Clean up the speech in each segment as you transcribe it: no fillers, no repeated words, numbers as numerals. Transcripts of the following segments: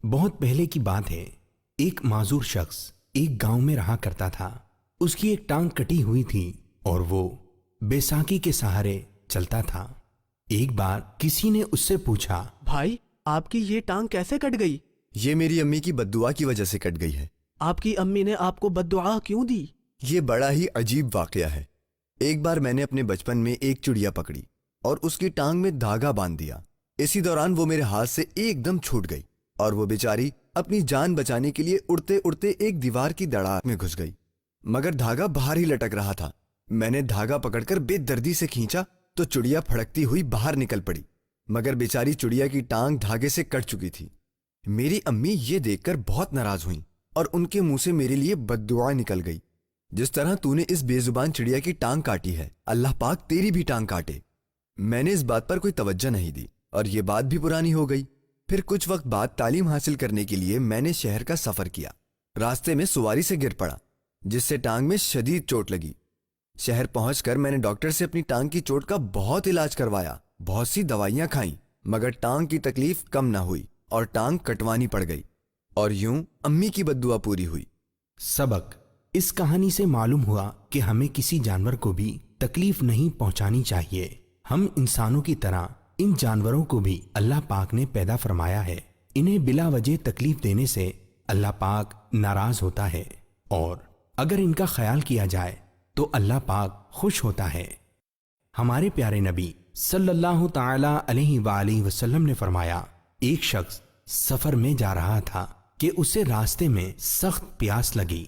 بہت پہلے کی بات ہے، ایک معذور شخص ایک گاؤں میں رہا کرتا تھا۔ اس کی ایک ٹانگ کٹی ہوئی تھی اور وہ بیساکھی کے سہارے چلتا تھا۔ ایک بار کسی نے اس سے پوچھا، بھائی آپ کی یہ ٹانگ کیسے کٹ گئی؟ یہ میری امی کی بددعا کی وجہ سے کٹ گئی ہے۔ آپ کی امی نے آپ کو بددعا کیوں دی؟ یہ بڑا ہی عجیب واقعہ ہے۔ ایک بار میں نے اپنے بچپن میں ایک چڑیا پکڑی اور اس کی ٹانگ میں دھاگا باندھ دیا۔ اسی دوران وہ میرے ہاتھ سے ایک دم چھوٹ گئی اور وہ بیچاری اپنی جان بچانے کے لیے اڑتے اڑتے ایک دیوار کی دڑا میں گھس گئی، مگر دھاگا باہر ہی لٹک رہا تھا۔ میں نے دھاگا پکڑ کر بے دردی سے کھینچا تو چڑیا پھڑکتی ہوئی باہر نکل پڑی، مگر بیچاری چڑیا کی ٹانگ دھاگے سے کٹ چکی تھی۔ میری امی یہ دیکھ کر بہت ناراض ہوئیں اور ان کے منہ سے میرے لیے بددعا نکل گئی، جس طرح تو نے اس بے زبان چڑیا کی ٹانگ کاٹی ہے، اللہ پاک تیری بھی ٹانگ کاٹے۔ میں نے اس بات پر کوئی توجہ نہیں دی اور یہ بات بھی پرانی ہو گئی۔ پھر کچھ وقت بعد تعلیم حاصل کرنے کے لیے میں نے شہر کا سفر کیا۔ راستے میں سواری سے گر پڑا جس سے ٹانگ میں شدید چوٹ لگی۔ شہر پہنچ کر میں نے ڈاکٹر سے اپنی ٹانگ کی چوٹ کا بہت علاج کروایا، بہت سی دوائیاں کھائیں، مگر ٹانگ کی تکلیف کم نہ ہوئی اور ٹانگ کٹوانی پڑ گئی، اور یوں امی کی بددعا پوری ہوئی۔ سبق اس کہانی سے معلوم ہوا کہ ہمیں کسی جانور کو بھی تکلیف نہیں پہنچانی چاہیے۔ ہم انسانوں کی طرح ان جانوروں کو بھی اللہ پاک نے پیدا فرمایا ہے۔ انہیں بلا وجہ تکلیف دینے سے اللہ پاک ناراض ہوتا ہے، اور اگر ان کا خیال کیا جائے تو اللہ پاک خوش ہوتا ہے۔ ہمارے پیارے نبی صلی اللہ تعالی علیہ وآلہ وسلم نے فرمایا، ایک شخص سفر میں جا رہا تھا کہ اسے راستے میں سخت پیاس لگی۔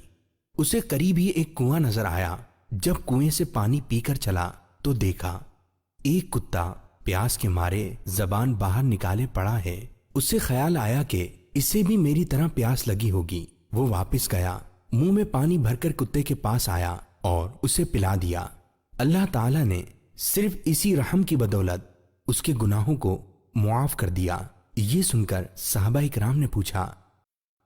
اسے قریب ہی ایک کنواں نظر آیا۔ جب کنویں سے پانی پی کر چلا تو دیکھا ایک کتا پیاس کے مارے زبان باہر نکالے پڑا ہے۔ اسے خیال آیا کہ اسے بھی میری طرح پیاس لگی ہوگی۔ وہ واپس گیا، منہ میں پانی بھر کر کتے کے پاس آیا اور اسے پلا دیا۔ اللہ تعالیٰ نے صرف اسی رحم کی بدولت اس کے گناہوں کو معاف کر دیا۔ یہ سن کر صحابہ اکرام نے پوچھا،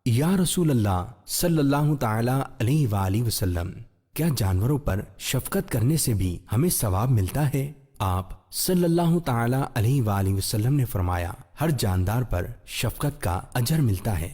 یا رسول اللہ صلی اللہ تعالی علیہ وآلہ وسلم، کیا جانوروں پر شفقت کرنے سے بھی ہمیں ثواب ملتا ہے؟ آپ صلی اللہ تعالی علیہ وآلہ وسلم نے فرمایا، ہر جاندار پر شفقت کا اجر ملتا ہے۔